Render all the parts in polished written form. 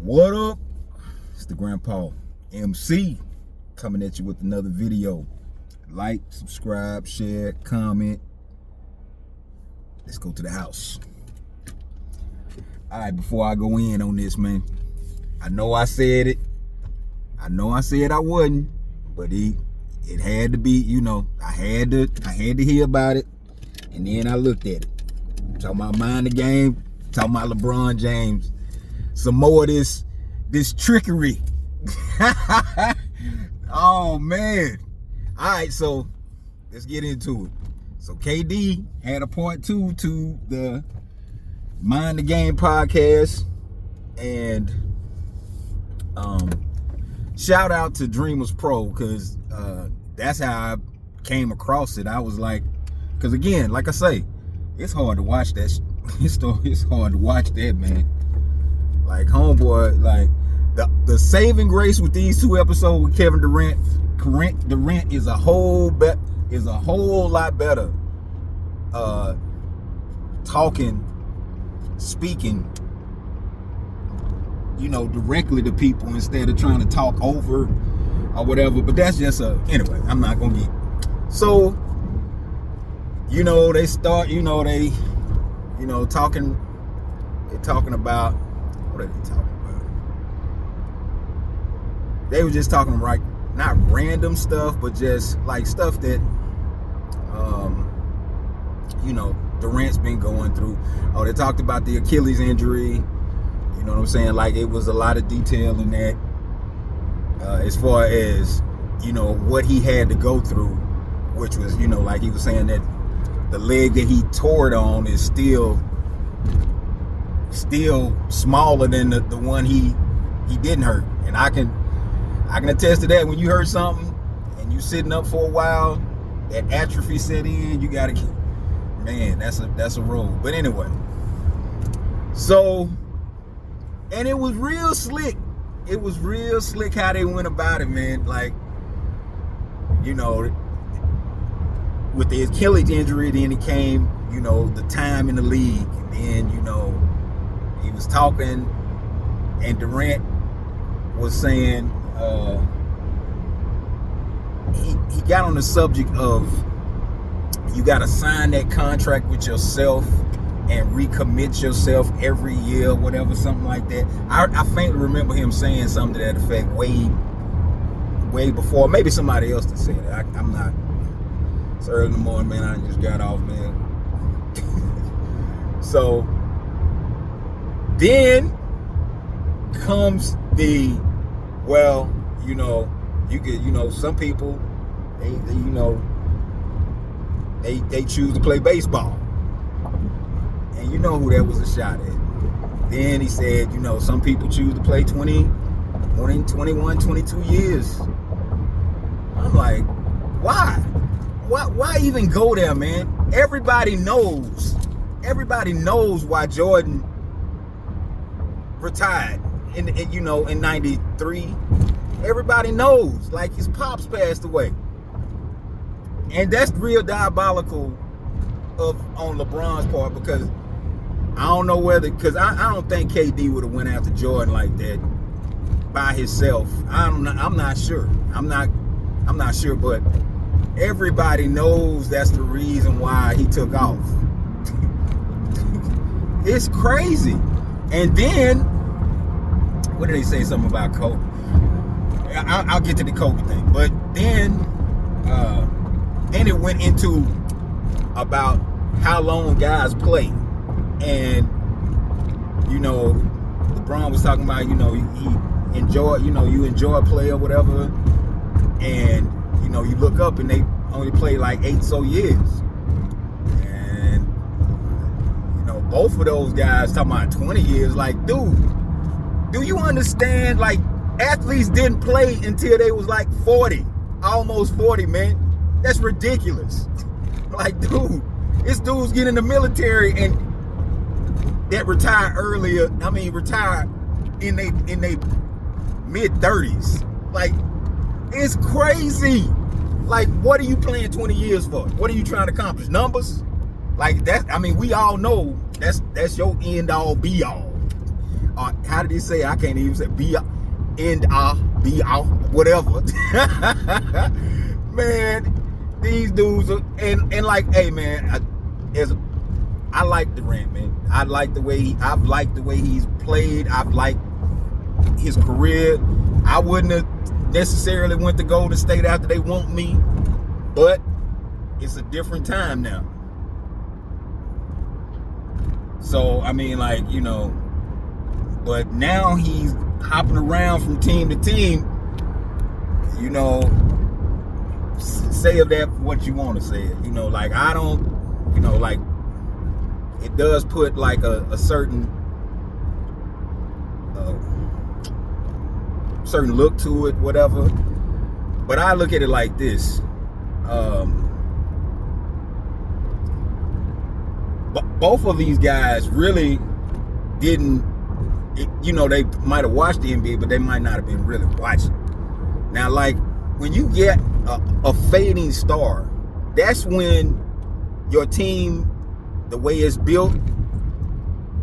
What up? It's the Grandpa MC coming at you with another video. Like, subscribe, share, comment. Let's go to the house. All right, before I go in on this, man, I know I said it. I know I said I wouldn't, but it had to be, I had to hear about it, and then I looked at it. Talking about mind the game, talking about LeBron James. Some more of this trickery. Oh man. All right, so let's get into it. So KD had a part 2 to the Mind the Game podcast, and shout out to Dreamers Pro, because that's how I came across it. I was like, because again, like I say, it's hard to watch that. It's hard to watch that, man. Like, homeboy, like the saving grace with these 2 episodes with Kevin Durant is a whole lot better. Speaking, directly to people instead of trying to talk over or whatever. But that's just anyway. I'm not gonna get. So, they start, talking. They're talking about. What are they talking about? They were just talking like not random stuff, but just like stuff that Durant's been going through. Oh, they talked about the Achilles injury. You know what I'm saying? Like, it was a lot of detail in that, as far as what he had to go through, which was like he was saying that the leg that he tore it on is still smaller than the one he didn't hurt. And I can attest to that. When you hurt something and you sitting up for a while, that atrophy set in, you gotta get, man, that's a roll. But anyway, so, and it was real slick. It was real slick how they went about it, man. Like, with the Achilles injury, then it came, the time in the league. And then, he was talking, and Durant was saying, he got on the subject of, you got to sign that contract with yourself and recommit yourself every year, whatever, something like that. I faintly remember him saying something to that effect way before. Maybe somebody else that said it. I'm not. It's early in the morning, man. I just got off, man. So then comes the, well, you get, some people, they choose to play baseball. And you know who that was a shot at. Then he said, some people choose to play 20, 21, 22 years. I'm like, why? Why even go there, man? Everybody knows why Jordan retired in 93. Everybody knows, like, his pops passed away. And that's real diabolical on LeBron's part, because I don't know whether, because I don't think KD would have went after Jordan like that by himself. I'm not sure. I'm not sure, but everybody knows that's the reason why he took off. It's crazy. And then, what did they say? Something about Kobe. I'll get to the Kobe thing. But then it went into about how long guys play. And, LeBron was talking about, he enjoy, you enjoy play or whatever. And, you look up and they only play like 8 so years. And, both of those guys talking about 20 years, like, dude, do you understand? Like, athletes didn't play until they was like 40, almost 40, man. That's ridiculous. Like, dude, this dude's getting in the military and that retired earlier. I mean, retired in they mid-30s. Like, it's crazy. Like, what are you playing 20 years for? What are you trying to accomplish? Numbers? Like, that, I mean, we all know that's your end all be all. how did he say? I can't even say be end be out whatever. Man, these dudes are, and like, hey man, I like Durant, man. I've liked the way he's played. I've liked his career. I wouldn't have necessarily went to Golden State after they want me, but it's a different time now. So I mean, like, you know, but now he's hopping around from team to team. You know, say of that what you want to say it. You know, like, I don't, you know, like, it does put like a certain certain look to it, whatever. But I look at it like this. Both of these guys really didn't, you know, they might have watched the NBA, but they might not have been really watching. Now, like, when you get a fading star, that's when your team, the way it's built,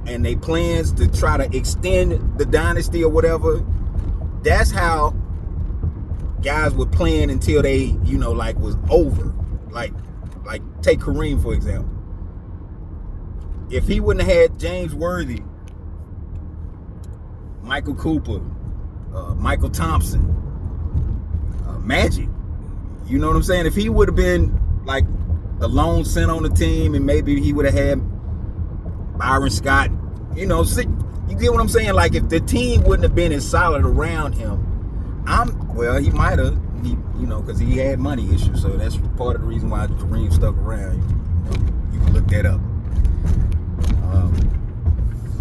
and they plans to try to extend the dynasty or whatever, that's how guys were playing until they, you know, like, was over. Like take Kareem, for example. If he wouldn't have had James Worthy, Michael Cooper, Michael Thompson, Magic, you know what I'm saying? If he would have been like the lone center on the team, and maybe he would have had Byron Scott, you know, you get what I'm saying? Like, if the team wouldn't have been as solid around him, he might have, you know, because he had money issues. So that's part of the reason why Kareem stuck around. You can look that up.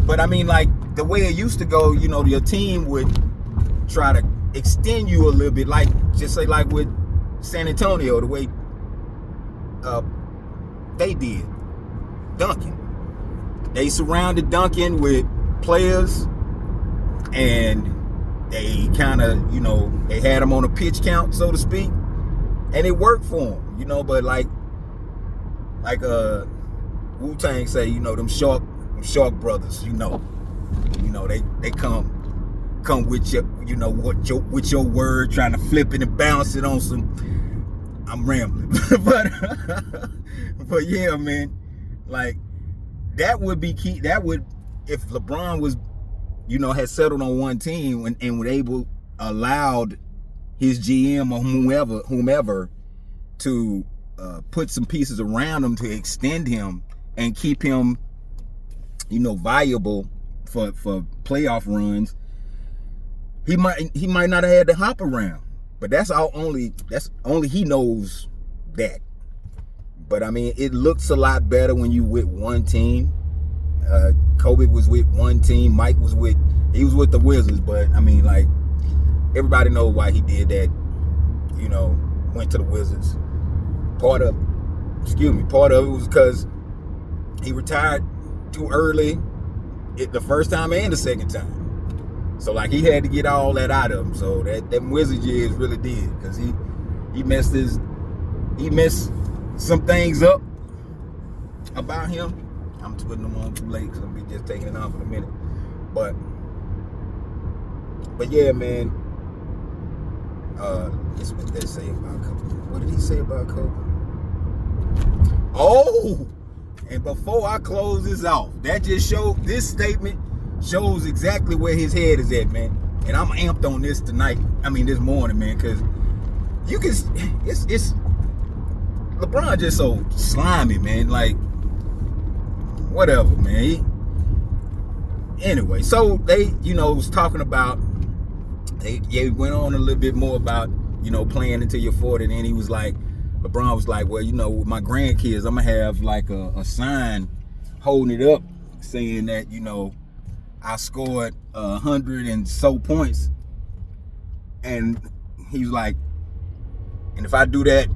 But I mean, like, the way it used to go, you know, your team would try to extend you a little bit, like, just say like with San Antonio, the way they did Duncan. They surrounded Duncan with players, and they kind of, you know, they had him on a pitch count, so to speak, and it worked for him, you know. But like Wu-Tang say, you know, them Shark brothers, you know, they come with your, you know, with your word, trying to flip it and bounce it on some. I'm rambling, but yeah, man, like, that would be key. That would, if LeBron was, you know, had settled on one team and would allowed his GM or whomever to put some pieces around him to extend him and keep him, you know, viable for playoff runs, he might not have had to hop around. But that's only he knows that. But I mean, it looks a lot better when you with one team. Kobe was with one team. Mike was with the Wizards. But I mean, like, everybody knows why he did that. You know, went to the Wizards. Part of it was because he retired too early, the first time and the second time. So, like, he had to get all that out of him. So that Wizard years really did, because he messed some things up about him. I'm putting them on too late because I'm just taking it off in a minute. But yeah, man. That's what they say about Kobe. What did he say about Kobe? Oh, and before I close this off, this statement shows exactly where his head is at, man. And I'm amped on this this morning, man, because it's LeBron just so slimy, man. Like, whatever, man. Anyway, so they, you know, was talking about, they went on a little bit more about, you know, playing until you're 40. And then LeBron was like, well, you know, with my grandkids, I'm gonna have like a sign holding it up saying that, you know, I scored 100 and so points. And he was like, and if I do that,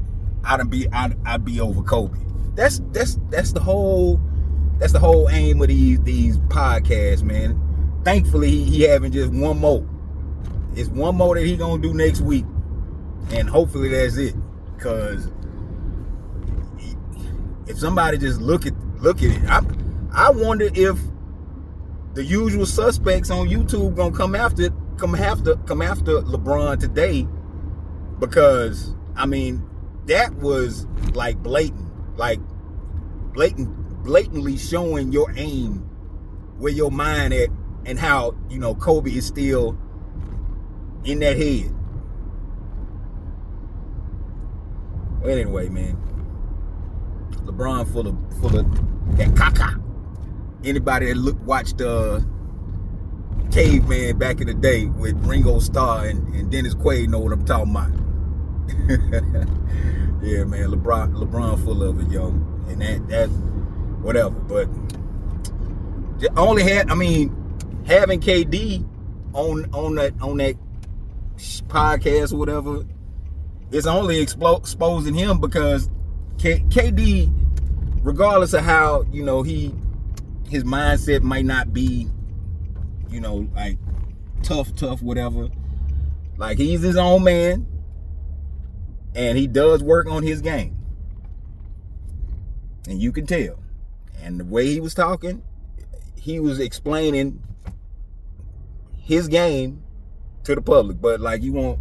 I'd be over Kobe. That's the whole aim of these podcasts, man. Thankfully, he having just one more. It's one more that he gonna do next week, and hopefully that's it. Cause if somebody just look at it, I wonder if the usual suspects on YouTube gonna come after LeBron today, because I mean that was like blatantly showing your aim, where your mind at, and how, you know, Kobe is still in that head. Well, anyway, man, LeBron full of that caca. Anybody that watched Caveman back in the day with Ringo Starr and Dennis Quaid know what I'm talking about. Yeah, man, LeBron full of it, yo, and that whatever. But only having KD on that podcast or whatever, it's only exposing him, because KD, regardless of how, you know, his mindset might not be, you know, like tough, whatever. Like, he's his own man, and he does work on his game, and you can tell. And the way he was talking, he was explaining his game to the public. But like, you want,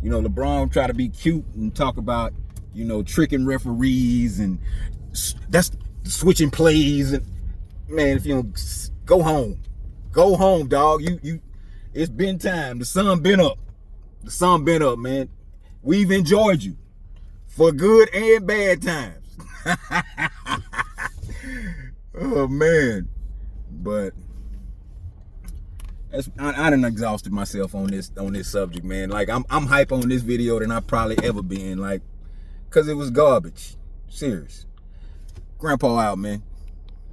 you know, LeBron try to be cute and talk about, you know, tricking referees and that's switching plays. And man, if you don't, go home, dog. You it's been time. The sun been up, man. We've enjoyed you for good and bad times. Oh man, but I done exhausted myself on this subject, man. Like, I'm hype on this video than I probably ever been, like, cause it was garbage. Serious. Grandpa out, man.